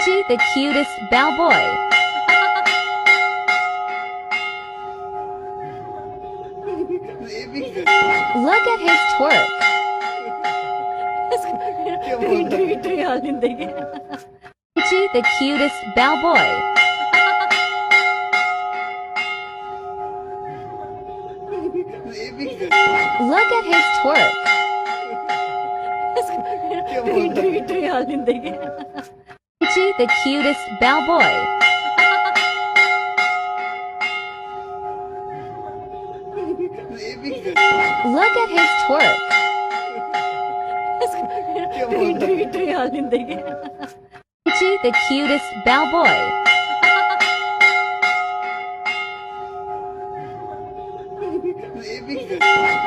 Gee, the cutest bellboy. Look at his twerk. Gee, the cutest bellboy. Look at his twerk. Gee, the cutest bellboy. Look at his twerk. Gee, the cutest bellboy.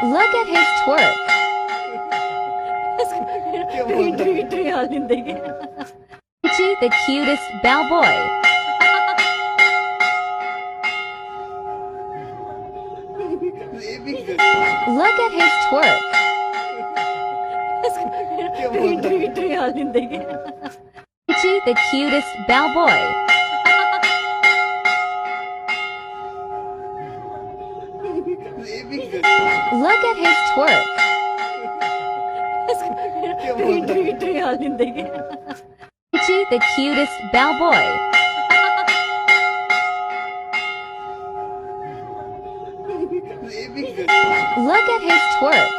Look at his twerk. Gee, the cutest bellboy. Look at his twerk. Gee, the cutest bellboy. Look at his twerk. Gee, the cutest bellboy. Look at his twerk.